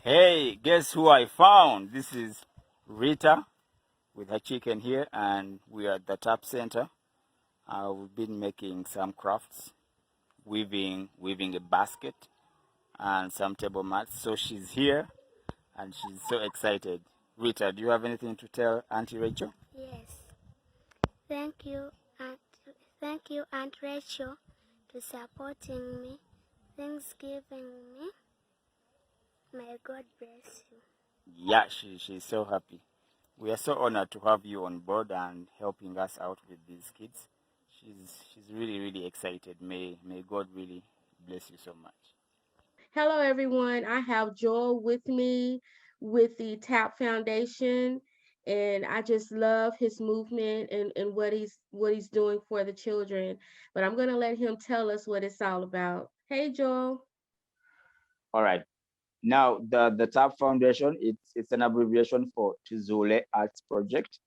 Hey, guess who I found? This is Rita with her chicken here, and we are at the Tap Center. We've been making some crafts, weaving a basket and some table mats. So she's here, and she's so excited. Rita, do you have anything to tell Auntie Rachel? Yes. Thank you, Aunt. Thank you, Aunt Rachel, to supporting me. Thanksgiving me. May God bless you. Yeah, she's so happy. We are so honored to have you on board and helping us out with these kids. She's really excited. May God really bless you so much. Hello, everyone. I have Joel with me with the TAP Foundation, and I just love his movement and what he's doing for the children. But I'm gonna let him tell us what it's all about. Hey, Joel. All right. Now, the TAP Foundation, it's an abbreviation for Tizule Arts Project.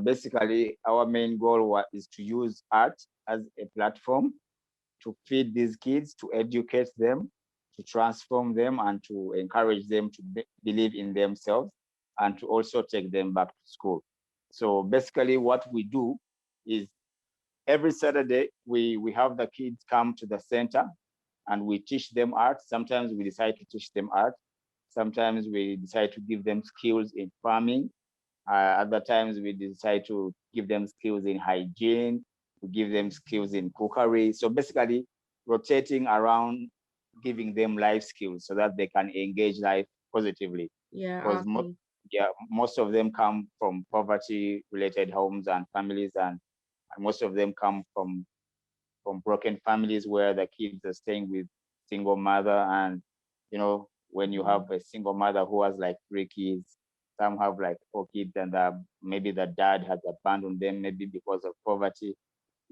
Basically, our main goal is to use art as a platform to feed these kids, to educate them, to transform them, and to encourage them to believe in themselves, and to also take them back to school. So basically, what we do is every Saturday we have the kids come to the center and we teach them art. Sometimes we decide to teach them art. Sometimes we decide to give them skills in farming. Other times we decide to give them skills in hygiene, to give them skills in cookery. So basically, rotating around, giving them life skills so that they can engage life positively. Yeah, Because awesome. most of them come from poverty-related homes and families, and most of them come from broken families where the kids are staying with single mother. And when you Mm-hmm. have a single mother who has like 3 kids, some have like 4 kids, and maybe the dad has abandoned them, maybe because of poverty.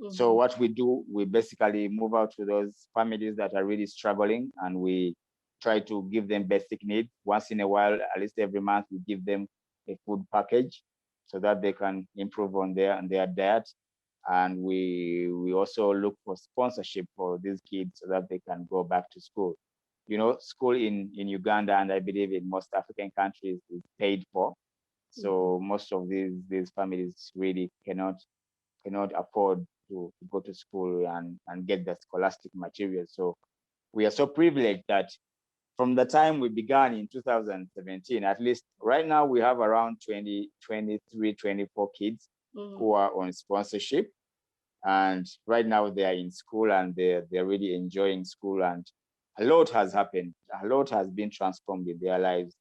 So Mm-hmm. what we do, we basically move out to those families that are really struggling, and we try to give them basic needs. Once in a while, at least every month, we give them a food package so that they can improve on their diet. And we also look for sponsorship for these kids so that they can go back to school. School in Uganda, and I believe in most African countries, is paid for. Mm-hmm. So most of these families really cannot afford to go to school and get the scholastic material. So we are so privileged that from the time we began in 2017, at least right now, we have around 20, 23, 24 kids Mm-hmm. who are on sponsorship. And right now they are in school, and they're really enjoying school. And a lot has happened. A lot has been transformed in their lives.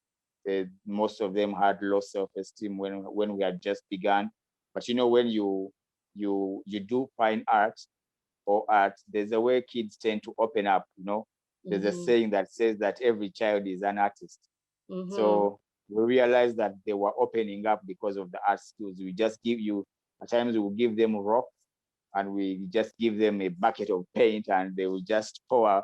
Most of them had low self-esteem when we had just begun. But when you do fine art or art, there's a way kids tend to open up. There's a Mm-hmm. saying that says that every child is an artist. Mm-hmm. So we realized that they were opening up because of the art skills. We just give you, at times we will give them rocks, and we just give them a bucket of paint, and they will just pour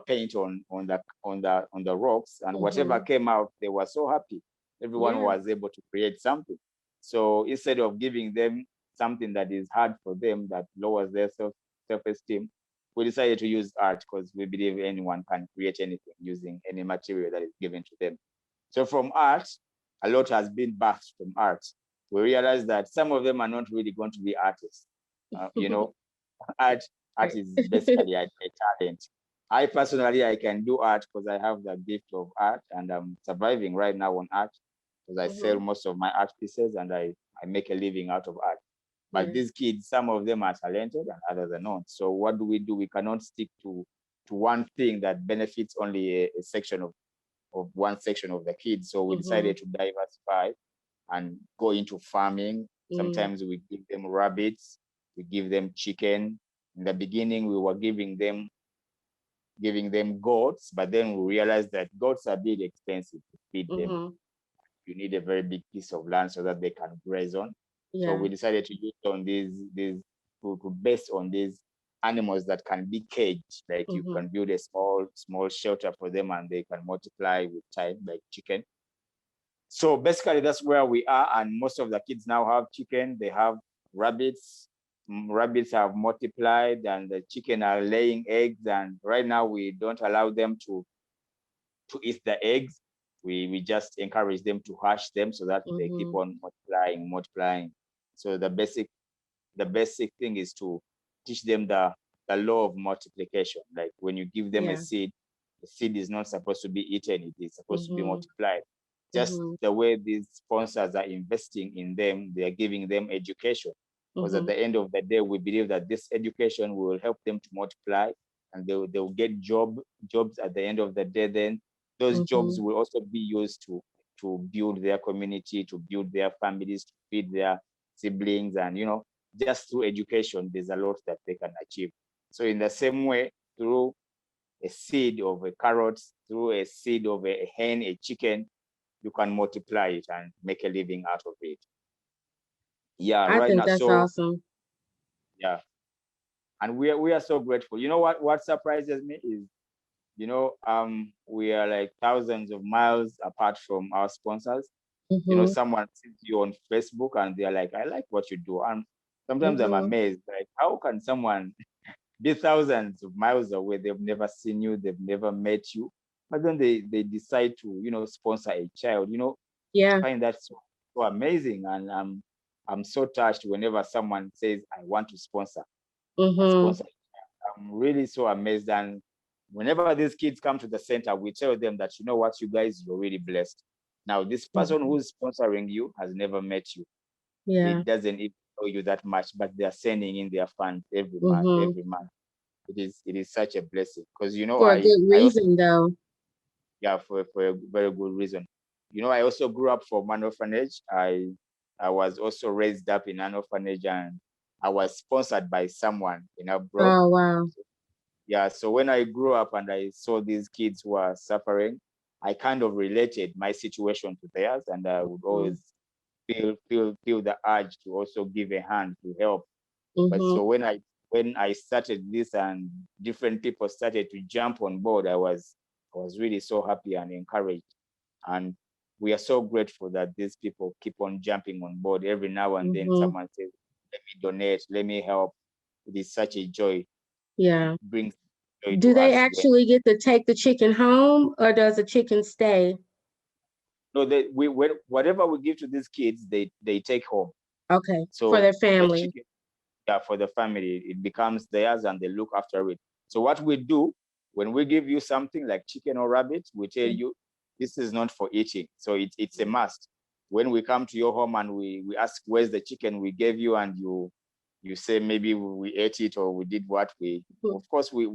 paint on the rocks, and whatever Mm-hmm. came out, they were so happy. Everyone Yeah. was able to create something. So instead of giving them something that is hard for them, that lowers their self-esteem, we decided to use art because we believe anyone can create anything using any material that is given to them. So from art, a lot has been birthed from art. We realized that some of them are not really going to be artists. Art art Right. is basically a talent. I personally, I can do art because I have the gift of art, and I'm surviving right now on art because I sell Mm-hmm. most of my art pieces, and I make a living out of art. But Yeah. these kids, some of them are talented and others are not. So what do? We cannot stick to one thing that benefits only a section of one section of the kids. So we Mm-hmm. decided to diversify and go into farming. Mm-hmm. Sometimes we give them rabbits, we give them chicken. In the beginning, we were giving them goats, but then we realized that goats are a bit expensive to feed them. Mm-hmm. You need a very big piece of land so that they can graze on. So Yeah. we decided to use on these to based on these animals that can be caged. Like you Mm-hmm. can build a small shelter for them, and they can multiply with time, like chicken. So basically, that's where we are. And most of the kids now have chicken. They have rabbits. Rabbits have multiplied, and the chicken are laying eggs. And right now, we don't allow them to to eat the eggs. We just encourage them to hatch them so that they keep Mm-hmm. on multiplying. So the basic thing is to teach them the law of multiplication. Like when you give them a Yeah. seed, the seed is not supposed to be eaten, it is supposed to be Mm-hmm. multiplied. Just Mm-hmm. the way these sponsors are investing in them, they are giving them education. Because at Mm-hmm. the end of the day, we believe that this education will help them to multiply, and they'll get jobs at the end of the day. Then those Mm-hmm. jobs will also be used to build their community, to build their families, to feed their siblings, and just through education, there's a lot that they can achieve. So in the same way, through a seed of a carrot, through a seed of a hen, a chicken, you can multiply it and make a living out of it. Yeah, I right think now. that's So awesome. yeah, and we are so grateful. You know what surprises me is, we are like thousands of miles apart from our sponsors. Mm-hmm. Someone sees you on Facebook and they're like, I like what you do. And sometimes I'm Mm-hmm. amazed, like, how can someone be thousands of miles away? They've never seen you, they've never met you, but then they decide to, sponsor a child. I Yeah. find that so amazing. And I'm so touched whenever someone says, I want to Mm-hmm. sponsor. I'm really so amazed. And whenever these kids come to the center, we tell them that, you know what, you guys, you're really blessed. Now, this person Mm-hmm. who's sponsoring you has never met you. They Yeah. doesn't even know you that much, but they are sending in their funds every month, Mm-hmm. every month. It is such a blessing because For a good I also, reason, though. yeah, for a very good reason. I also grew up from an orphanage. I was also raised up in an orphanage, and I was sponsored by someone in abroad. Oh, wow. Yeah, so when I grew up and I saw these kids who are suffering, I kind of related my situation to theirs, and I would Mm-hmm. always feel the urge to also give a hand to help. But Mm-hmm. so when I started this and different people started to jump on board, I was really so happy and encouraged. And we are so grateful that these people keep on jumping on board. Every now and then Mm-hmm. someone says, let me donate, let me help. It is such a joy. It Yeah. brings joy Do to they us when actually get to take the chicken home, or does the chicken stay? no whatever we give to these kids, they take home. Okay. For So their the family. chicken, for the family, it becomes theirs and they look after it. So what we do when we give you something like chicken or rabbit, we tell you this is not for eating. So it's a must. When we come to your home and we ask where's the chicken we gave you, and you say maybe we ate it or we did what we, Mhm. of course we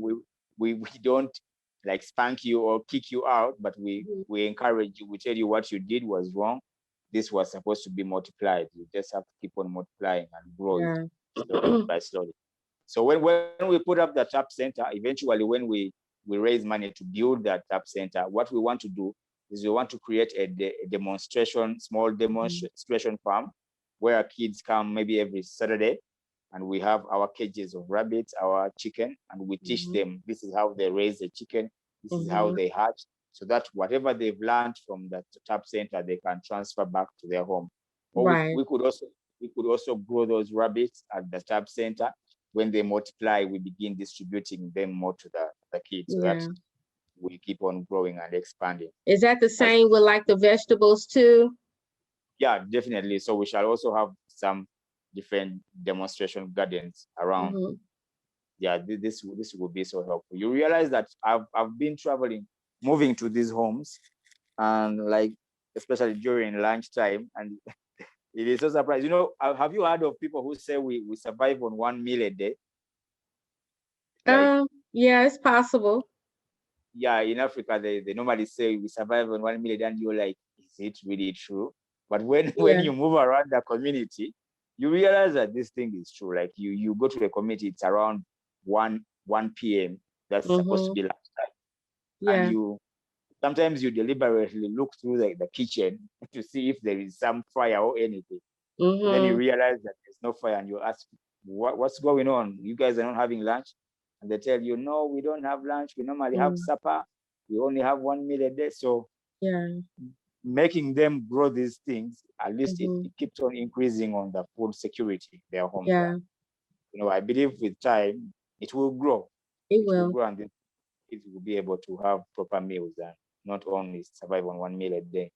don't like spank you or kick you out, but we encourage you. We tell you what you did was wrong. This was supposed to be multiplied. You just have to keep on multiplying and grow it Yeah. slowly by slowly. So when we put up the tap center, eventually when we raise money to build that tap center, what we want to do is we want to create a demonstration, small Mhm. demonstration farm where kids come maybe every Saturday, and we have our cages of rabbits, our chicken, and we teach Mhm. them this is how they raise the chicken, this is how Mhm. they hatch, so that whatever they've learned from the tap center, they can transfer back to their home. Or Right. we could also grow those rabbits at the tap center. When they multiply, we begin distributing them more to the kids so that Yeah. we keep on growing and expanding. Is that the As same with like the vegetables too? Yeah, definitely. So we shall also have some different demonstration gardens around. Mhm. Yeah, this will be so helpful. You realize that I've been traveling, moving to these homes, and like especially during lunchtime, and it is so surprising. Have you heard of people who say we survive on 1 meal a day? Like, Yeah, it's possible. yeah, in Africa, they normally say we survive on 1 meal a day, and you're like, is it really true? But when when Yeah. you move around the community, you realize that this thing is true. Like you go to a community, it's around 1 p.m. That's supposed to Mhm. be lunchtime, and Yeah. sometimes you deliberately look through the kitchen to see if there is some fire or anything. And then you Mhm. realize that there's no fire, and you ask, what's going on? You guys are not having lunch? And they tell you, no, we don't have lunch. We normally have Mm. supper. We only have 1 meal a day. So Yeah. making them grow these things, at least it, Mhm. it keeps on increasing on the food security in their homes. Yeah. And, I believe with time, it will grow. It It will will. grow, and the kids will be able to have proper meals, and not only survive on 1 meal a day.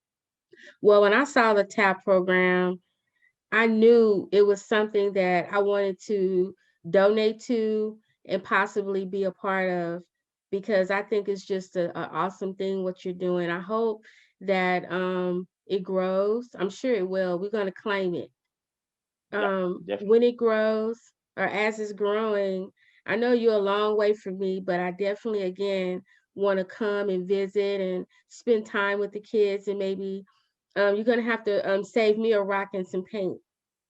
Well, when I saw the TAP program, I knew it was something that I wanted to donate to and possibly be a part of, because I think it's just a awesome thing what you're doing. I hope that it grows. I'm sure it will. We're going to claim it. Yeah, When definitely. it grows or as it's growing, I know you're a long way from me, but I definitely again want to come and visit and spend time with the kids, and maybe you're gonna have to save me a rock and some paint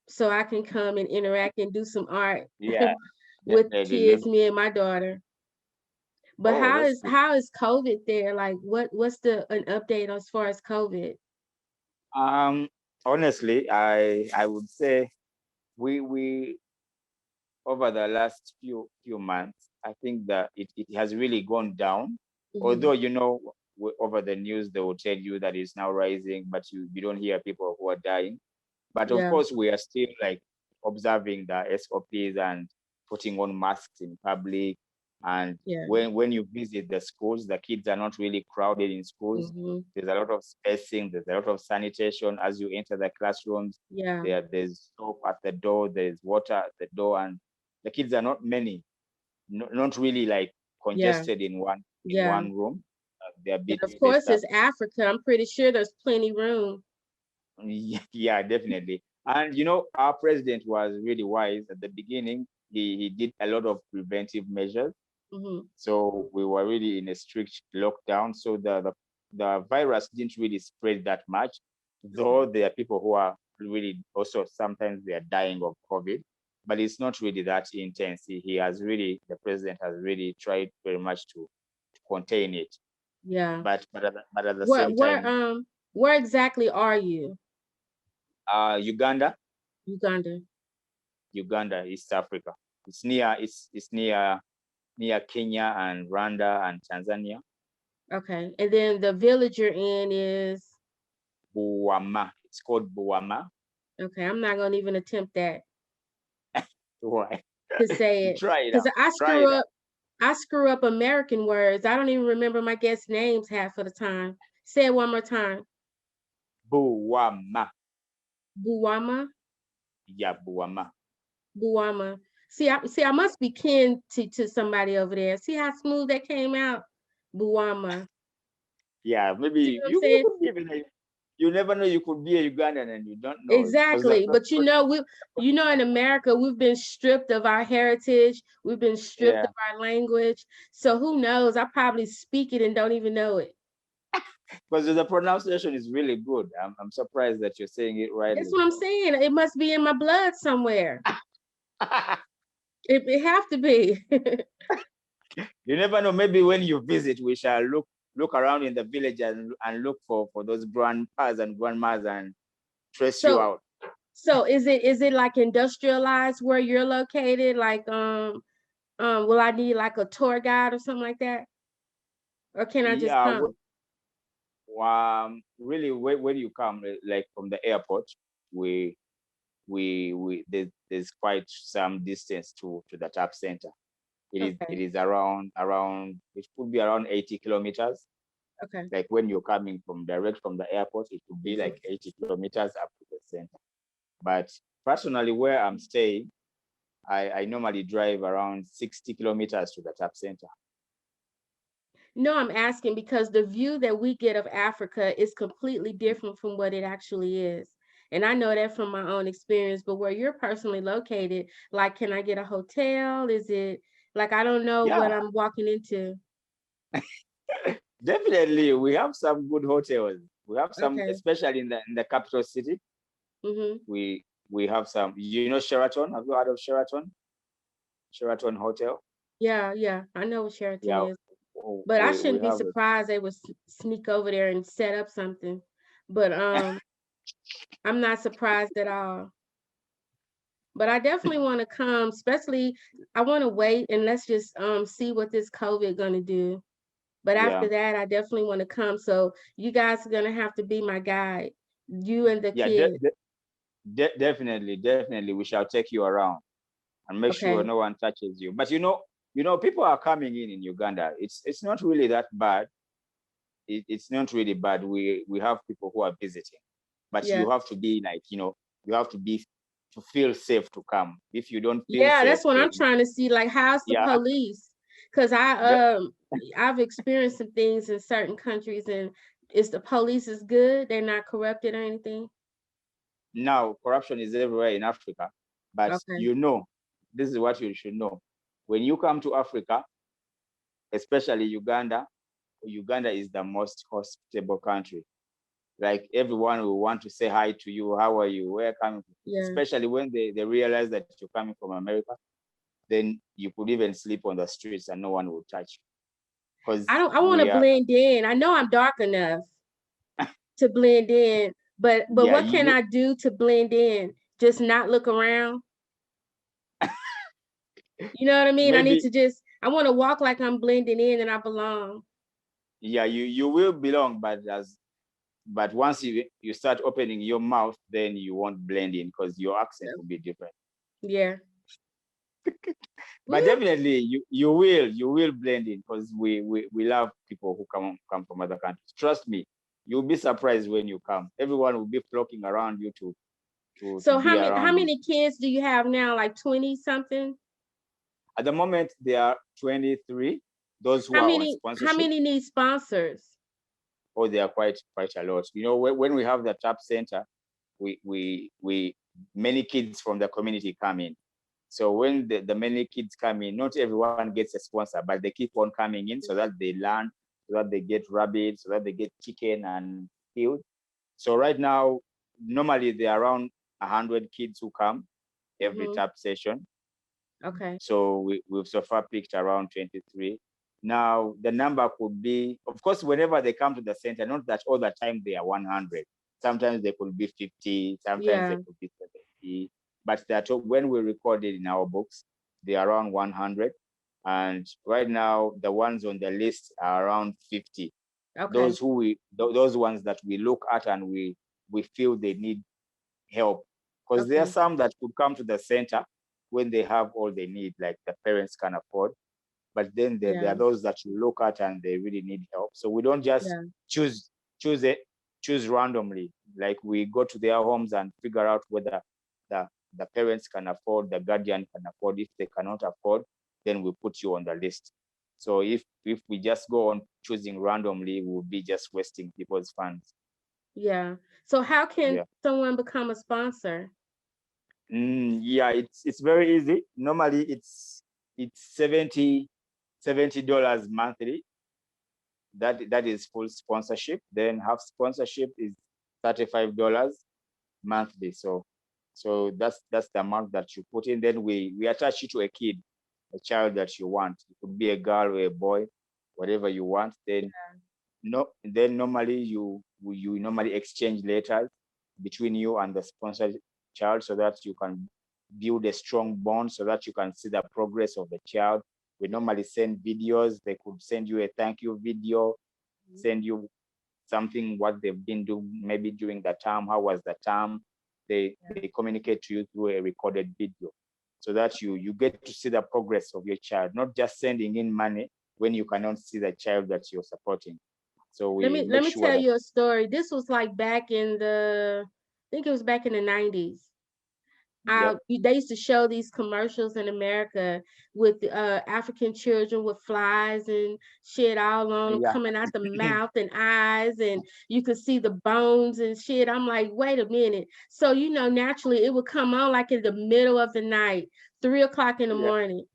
so I can come and interact and do some art Yeah, with definitely. kids, me and my daughter. But Oh, how that's is good. how is COVID there? Like what's the an update as far as COVID? Um, Honestly, I would say we over the last few months, I think that it has really gone down. Hmm. Although over the news they will tell you that it's now rising, but you don't hear people who are dying. But of Yeah, course, we are still like observing the SOPs and putting on masks in public. And yeah, when you visit the schools, the kids are not really crowded in schools. hmm, There's a lot of spacing. There's a lot of sanitation as you enter the classrooms. yeah, There's soap at the door. There's water at the door, and the kids are not many, not really like yeah, congested in yeah. one room. They're a And bit of course, spaced up. it's Africa. I'm pretty sure there's plenty room. Yeah, definitely. And our president was really wise at the beginning. He did a lot of preventive measures. Hmm. So we were really in a strict lockdown. So the virus didn't really spread that much, though there are people who are really also sometimes they are dying of COVID, but it's not really that intense. The president has really tried very much to contain it. Yeah. But at the Where same where time, um where exactly are you? Uganda, Uganda. East Africa. It's near Kenya and Rwanda and Tanzania. Okay. And then the village you're in is Buwama. It's called Buwama. okay. I'm not gonna even attempt that Why? to say it Try it because out. Try it out. I screw up American words. I don't even remember my guests' names half of the time. Say it one more time. Buwama. Buwama. Yeah, Buwama. Buwama. See, I must be kin to somebody over there. See how smooth that came out? Buwama. Yeah, See maybe what I'm you saying? could be even you never know you could be a Ugandan and you don't know because Exactly. But in America, we've been stripped of our heritage. We've been stripped yeah, of our language. So who knows? I probably speak it and don't even know it. because the pronunciation is really good. I'm surprised that you're saying it That's rightly. what I'm saying. It must be in my blood somewhere. It have to be. You never know. Maybe when you visit, we shall look around in the village and look for those grandpas and grandmas and trace you so out. so is it like industrialized where you're located? Like will I need like a tour guide or something like that? Or can I just Yeah, come? really, when you come, like from the airport, we there's quite some distance to the tap center. It Okay. is around it could be around 80 kilometers. Okay. Like when you're coming direct from the airport, it could be Mhm. like 80 kilometers up to the center. But personally, where I'm staying, I normally drive around 60 kilometers to the tap center. No, I'm asking because the view that we get of Africa is completely different from what it actually is. And I know that from my own experience, but where you're personally located, like, can I get a hotel? Is it like I don't know what Yeah, I'm walking into? definitely. We have some good hotels. We have some, Okay. especially in the capital city. Mm-hmm. We have some. Sheraton. Have you heard of Sheraton? Sheraton Hotel. Yeah, yeah. I know what Sheraton Yeah, is. But I we shouldn't be have it. surprised they would sneak over there and set up something. But I'm not surprised at all. But I definitely want to come, especially I want to wait and let's just see what this COVID gonna do. But Yeah, after that, I definitely want to come. So you guys are gonna have to be my guide, you and the yeah, kids. definitely. We shall take you around and make sure Okay. no one touches you. But people are coming in Uganda. It's not really that bad. it's not really bad. We have people who are visiting, but Yeah. you have to be like, you have to feel safe to come. If you don't feel Yeah, safe, that's what I'm then trying to see. Like, how's the yeah, police? Because the, I've experienced some things in certain countries, and is the police is good? They're not corrupted or anything? now corruption is everywhere in Africa, but Okay. this is what you should know. When you come to Africa, especially Uganda is the most hospitable country. Like everyone will want to say hi to you. How are you? Where are you coming from? Yeah. Especially when they realize that you're coming from America, then you could even sleep on the streets and no one will touch you. Because I want to we are, blend in. I know I'm dark enough to blend in, but yeah, what can I do to blend in? Just not look around? You know what I mean? I need maybe, to just I want to walk like I'm blending in and I belong. yeah, you will belong, but once you start opening your mouth, then you won't blend in because your accent will be different. Yeah. But Woo. definitely you will blend in because we love people who come from other countries. Trust me, you'll be surprised when you come. Everyone will be flocking around you to So be how around you. many kids do you have now? Like 20 something? At the moment, there are 23. Those who are on How sponsorship, many need sponsors? or they are quite a lot. When we have the TAP center, we many kids from the community come in. So when the many kids come in, not everyone gets a sponsor, but they keep on coming in so that they learn, so that they get rabbit, so that they get chicken and field. So right now, normally there are around 100 kids who come every Mm-hmm. TAP session. Okay. So we've so far picked around 23. Now, the number could be, of course, whenever they come to the center, not that all the time they are 100. Sometimes they could be 50, sometimes they Yeah. could be 70. But that when we recorded in our books, they are around 100. And right now, the ones on the list are around 50. Okay. Those ones that we look at and we feel they need help, because there are Okay. some that could come to the center when they have all they need, like the parents can afford. But then there Yeah. are those that you look at and they really need help. So we don't just Yeah. choose choose it choose randomly. Like we go to their homes and figure out whether the the parents can afford, the guardian can afford. If they cannot afford, then we put you on the list. So if we just go on choosing randomly, we'll be just wasting people's funds. Yeah. So how can Yeah. someone become a sponsor? Yeah, it's very easy. Normally, it's $70 monthly. That is full sponsorship. Then half sponsorship is $35 monthly. So that's the amount that you put in. Then we attach you to a kid, a child that you want. It could be a girl or a boy, whatever you want. Then normally you normally exchange letters between you and the sponsored child so that you can build a strong bond, so that you can see the progress of the child. We normally send videos. They could send you a thank you video, send you something what they've been doing maybe during the term. How was the term? They communicate to you through a recorded video so that you get to see the progress of your child, not just sending in money when you cannot see the child that you're supporting. So we Let make me sure tell that, you a story. This was like back in I think it was back in the 90s. yeah, They used to show these commercials in America with African children with flies and shit all on them yeah, coming out the mouth and eyes, and you could see the bones and shit. I'm like, wait a minute. So naturally it would come on like in the middle of the night, 3 o'clock in the yeah, morning.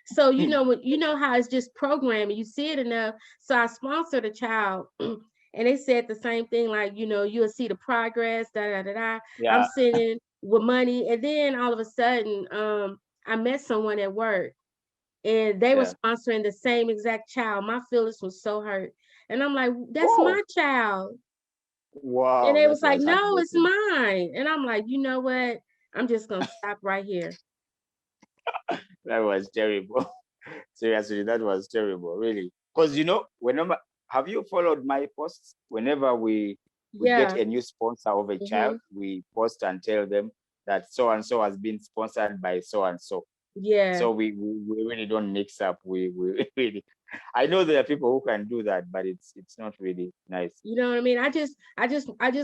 So you know how it's just programming. You see it enough. So I sponsored a child. And they said the same thing, like, you'll see the progress, da da da da. I'm yeah, sitting with money. And then all of a sudden, I met someone at work and they were yeah. sponsoring the same exact child. My feelings was so hurt. And I'm like, that's my Oh, child. And wow, they that was like, was no, it's heartbreaking. mine. And I'm like, you know what? I'm just gonna stop right here. That was terrible. Seriously, that was terrible, really. Because whenever, have you followed my posts? Whenever we get Yeah. a new sponsor of a child, Hmm. we post and tell them that so and so has been sponsored by so and so. Yeah. So we really don't mix up. We really, I know there are people who can do that, but it's not really nice. You know what I mean? I just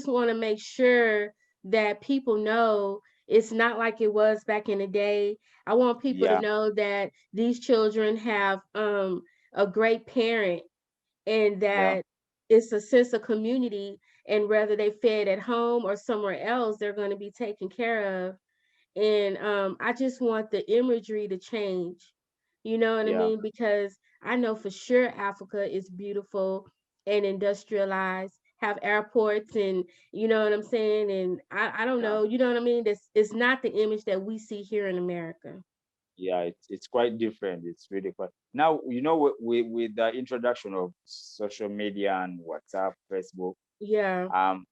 want to make sure that people know it's not like it was back in the day. I want people to Yeah, know that these children have a great parent, and yeah, that it's a sense of community, and whether they fed at home or somewhere else, they're going to be taken care of. And I just want the imagery to change. You know what I yeah, mean? Because I know for sure Africa is beautiful and industrialized, have airports, and you know what I'm saying. And I don't yeah. know, you know what I mean. This is not the image that we see here in America. Yeah, it's quite different. It's really quite now. With the introduction of social media and WhatsApp, Facebook, Yeah.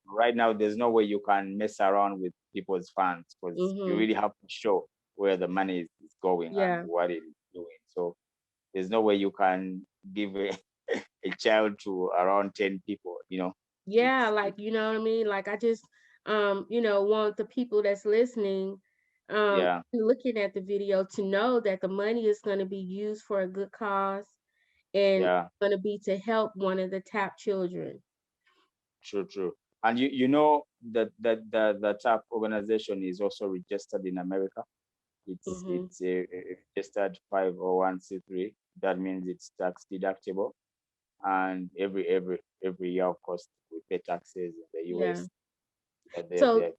right now there's no way you can mess around with people's funds because you Mhm. really have to show where the money is going and Yeah. what it is doing. So there's no way you can give a child to around 10 people. Yeah, It's like you know what I mean? Like I just want the people that's listening yeah, looking at the video to know that the money is going to be used for a good cause, and yeah, going to be to help one of the TAP children. true, true. And you know that the TAP organization is also registered in America. Mhm. It's a registered 501(c)(3). That means it's tax deductible, and every year, of course, we pay taxes in the Yeah. U.S. They're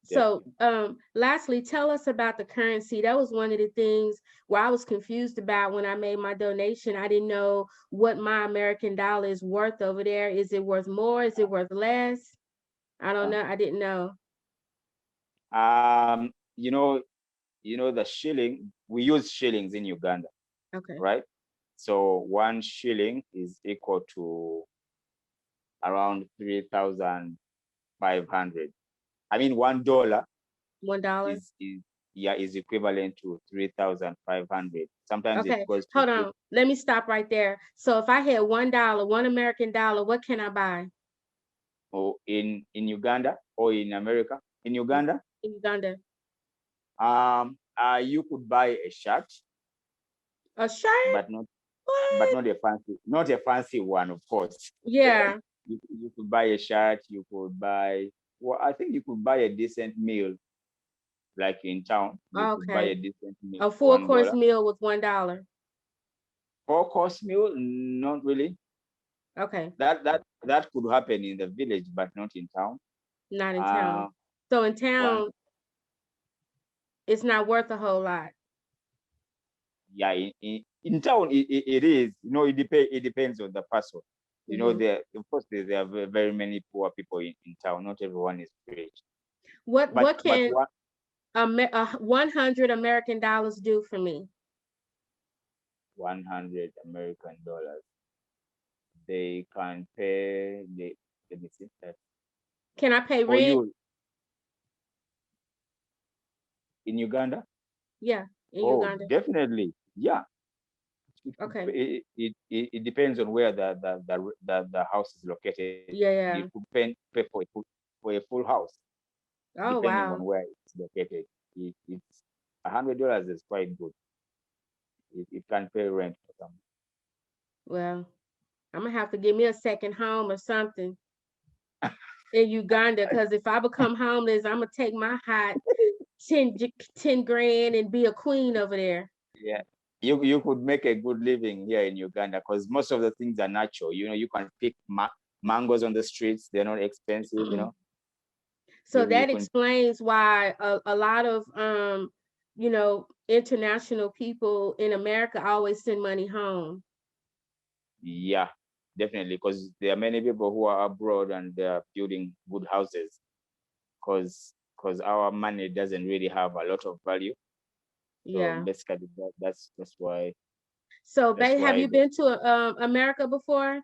Lastly, tell us about the currency. That was one of the things where I was confused about when I made my donation. I didn't know what my American dollar is worth over there. Is it worth more? Is it worth less? I don't know. I didn't know. um you know the shilling. We use shillings in Uganda, Okay. right? So 1 shilling is equal to around 3,500. I mean, $1 $1. is yeah, is equivalent to 3,500. Sometimes it Okay. goes to Hold on. Let me stop right there. So if I had $1, one American dollar, what can I buy or in Uganda or in America. In Uganda, in Uganda? you could buy a shirt, A shirt? but not but What? not a fancy one, of course. Yeah. You could buy a shirt. You could buy. Well, I think you could buy a decent meal, like in town. You could buy a Okay. decent meal A for full one course dollar. meal with $1. 4 course meal, not really. Okay. That could happen in the village, but not in town. Not in Uh, town. So in one town, it's not worth a whole lot. Yeah, in town it is. It depends on the person. Hmm. There, of course, there are very many poor people in town. Not everyone is rich, but What can what 100 American dollars do for me? 100 American dollars they can pay. Let me see that Can I pay for rent? you in Uganda. Yeah, in Oh, Uganda. definitely, yeah. Okay. It depends on where the house is located. Yeah, You could yeah. pay for a full house, Oh depending on wow. where it's located. It's $100 is quite good. It can pay rent for some. Well, I'm gonna have to give me a second home or something in Uganda, because if I become homeless, I'm gonna take my hot 10 grand and be a queen over there. Yeah, you could make a good living here in Uganda because most of the things are natural. You can pick mangoes on the streets. They're not expensive. So You that can. explains why a lot of international people in America always send money home. Yeah, definitely, because there are many people who are abroad and they're building good houses because our money doesn't really have a lot of value. So Yeah. basically, that's why So, that's babe, have why you been to America before?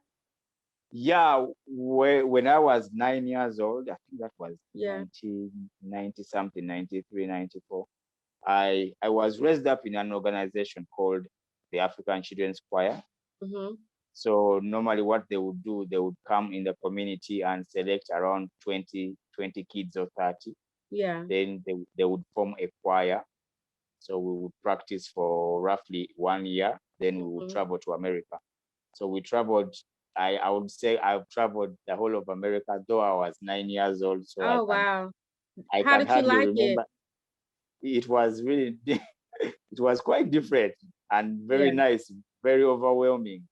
yeah. When I was 9 years old, I think that was Yeah. 1990 something, 93, 94. I was raised up in an organization called the African Children's Choir. Mm-hmm. So normally what they would do, they would come in the community and select around 20 kids or 30. Yeah. Then they would form a choir So we would practice for roughly 1 year. Then we would Mhm. travel to America. So we traveled. I would say I've traveled the whole of America, though I was 9 years old, so Oh, wow. I How can did you hardly like it? remember. It was really it was quite different and very Yeah. nice, very overwhelming.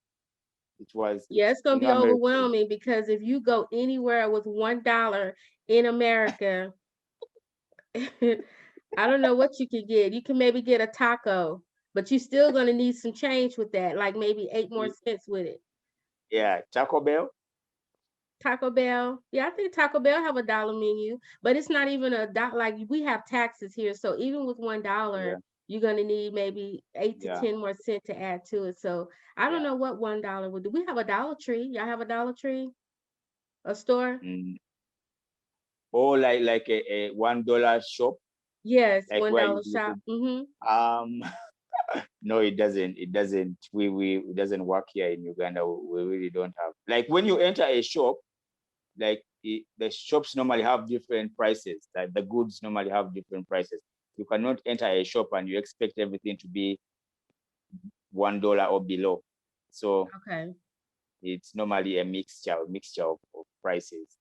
Yeah, It's it's gonna in be America. overwhelming because if you go anywhere with $1 in America, I don't know what you could get. You can maybe get a taco, but you're still gonna need some change with that, like maybe 8 more cents with it. Yeah, Taco Bell. Taco Bell, yeah, I think Taco Bell have a dollar menu, but it's not even a dot. Like we have taxes here, so even with $1, Yeah, you're gonna need maybe eight to yeah, ten more cent to add to it. So I don't yeah. know what $1 would do. We have a Dollar Tree. Y'all have a Dollar Tree, a store? Mm. Or like a $1 shop, Yes, like where $1 you shop. could Mm-hmm. no, it doesn't. It doesn't. It doesn't work here in Uganda. We really don't have. Like when you enter a shop, like the shops normally have different prices. Like the goods normally have different prices. You cannot enter a shop and you expect everything to be $1 or below. So Okay. it's normally a mixture of prices.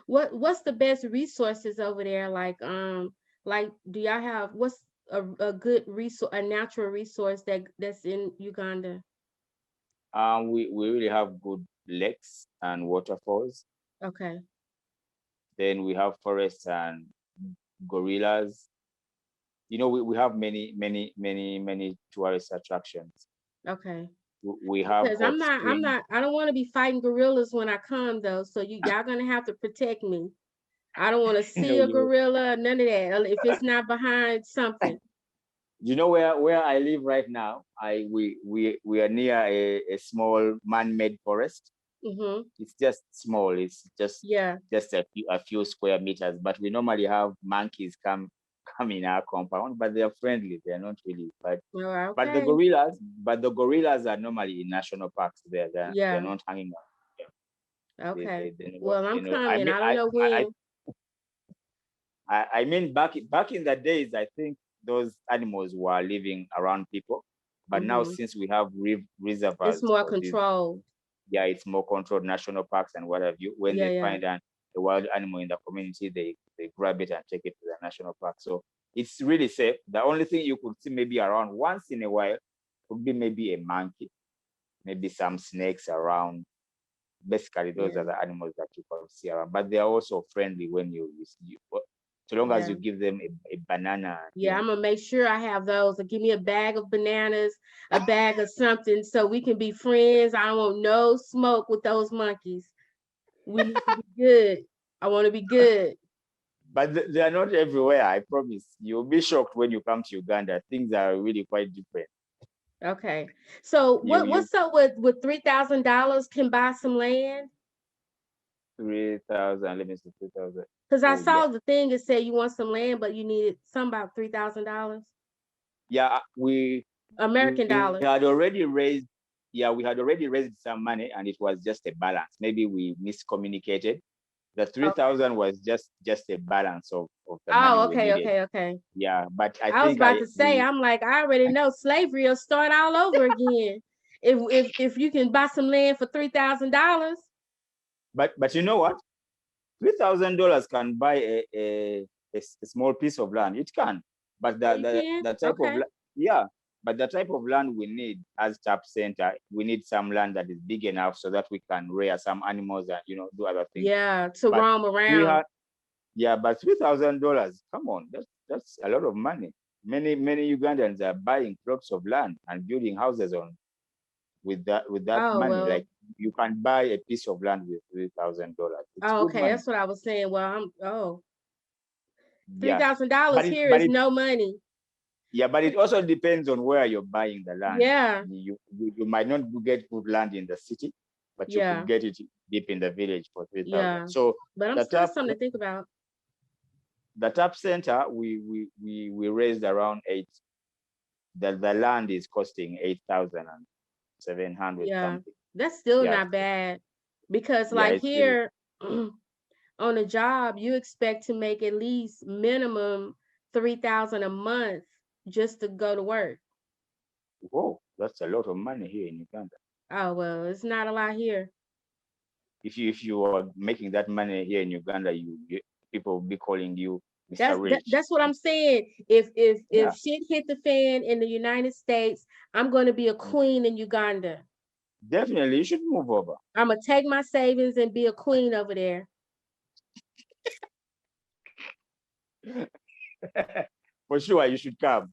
What's the best resources over there? Like do y'all have what's a good resource, a natural resource that's in Uganda? We really have good lakes and waterfalls. Okay. Then we have forests and gorillas. We have many tourist attractions. Okay. We have Because hot springs. I don't want to be fighting gorillas when I come though. So y'all gonna have to protect me. I don't want to you know, see a gorilla, none of that. If it's not behind something. you know where I live right now. We are near a small man-made forest. Mm-hmm. It's just small. It's Yeah. just a few square meters. But we normally have monkeys come in our compound, but they are friendly. They are not really. Oh, But the okay. gorillas are normally in national parks. They're Yeah. not hanging out. Yeah. Okay. They never, Well, I'm I coming. mean I don't know I when. I mean, back in the days, I think those animals were living around people, but now Mm-hmm. since we have It's reservoirs more for this, controlled. yeah, it's more controlled. National parks and what have you. When Yeah, they yeah. find a wild animal in the community, they grab it and take it to the national park. So it's really safe. The only thing you could see maybe around once in a while could be maybe a monkey, maybe some snakes around. Basically, those are Yeah. the animals that you can see around, but they are also friendly when so long as you Yeah. give them a banana, Yeah, I'm gonna make sure I have those. Or give me a bag of bananas, a bag of something, so we can be friends. I don't want no smoke with those monkeys. We need to be good. I want to be good. but they are not everywhere. I promise. You'll be shocked when you come to Uganda. Things are really quite different. Okay. So You what's up with $3,000 can buy some land? 3,000. Let me see 3,000. Because I Oh yeah, saw the thing it said you want some land, but you needed some about $3,000 yeah. We American had dollars. already raised. Yeah, we had already raised some money, and it was just a balance. Maybe we miscommunicated. The three Okay. thousand was just a balance of the money Oh, we okay, needed. okay, okay. Yeah, but I I was think about to say, I'm like, I already know slavery will start all over again. If you can buy some land for $3,000. but you know what? $3,000 can buy a small piece of land. It can, but Oh, you can? the type of Okay. yeah, but the type of land we need as tap center, we need some land that is big enough so that we can rear some animals and do other things. Yeah, to But roam three around. hundred, yeah, but $3,000, come on, that's a lot of money. Many Ugandans are buying plots of land and building houses on with that Oh, money. Like well. you can buy a piece of land with $3,000. It's Oh, good okay. money. That's what I was saying. Well, three Yeah, thousand but dollars it here but is it no money. yeah, but it also depends on where you're buying the land. Yeah, You might not get good land in the city, but you could yeah, get it deep in the village for 3,000. yeah. So But I'm the still tap something to think about. the tap center we raised around eight. The land is costing 8,700 Yeah, something. that's still Yeah, not bad because yeah, like it's really here on a job, you expect to make at least minimum 3,000 a month, just to go to work. Whoa, that's a lot of money here in Uganda. Oh well, it's not a lot here. If you are making that money here in Uganda, people will be calling you Mr. Rich. That's what I'm saying. If Yeah, shit hit the fan in the United States, I'm going to be a queen in Uganda. definitely you should move over. I'm gonna take my savings and be a queen over there. For sure, you should come.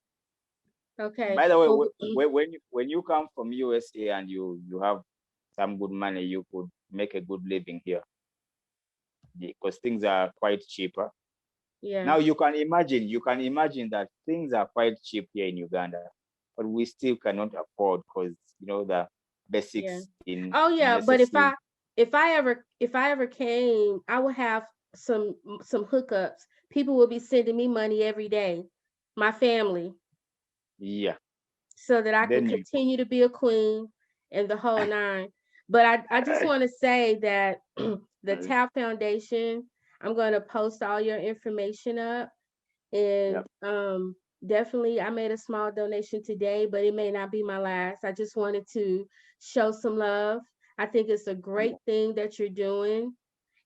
Okay. By the way, Well, when you come from USA and you have some good money, you could make a good living here because things are quite cheaper. yeah, Now you can imagine that things are quite cheap here in Uganda, but we still cannot afford because the yeah. basics in Oh yeah, but necessity. if I ever came, I would have some hookups. People will be sending me money every day, my family, Yeah, so that I can then you continue to be a queen and the whole nine. But I just want to say that the TAP Foundation, I'm going to post all your information up, yeah, and definitely I made a small donation today, but it may not be my last. I just wanted to show some love. I think it's a great yeah, thing that you're doing,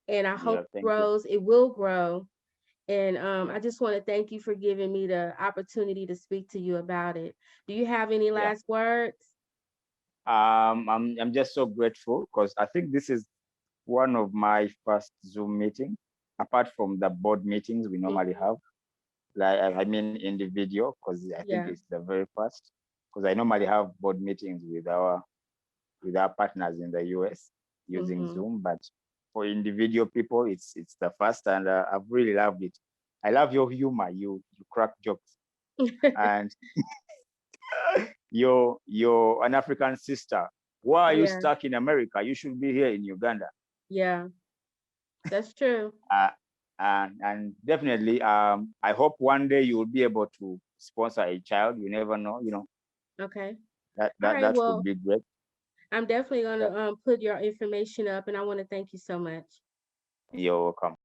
and I hope yeah. it Thank you. grows. It will grow. And Yeah, I just want to thank you for giving me the opportunity to speak to you about it. Do you have any yeah. last words? I'm just so grateful because I think this is one of my first Zoom meeting, apart from the board meetings we normally Mhm. have. Like I mean, in the video, because I think Yeah. it's the very first. Because I normally have board meetings with our partners in the US using Hmm. Zoom, but for individual people, it's the first, and I've really loved it. I love your humor. You crack jokes, and you're an African sister. Why are you Yeah. stuck in America? You should be here in Uganda. Yeah. That's true. Uh, and definitely, I hope one day you will be able to sponsor a child. You never know, Okay. that All that right. that would Well, be great. I'm definitely going Yeah, to put your information up, and I want to thank you so much. you're welcome.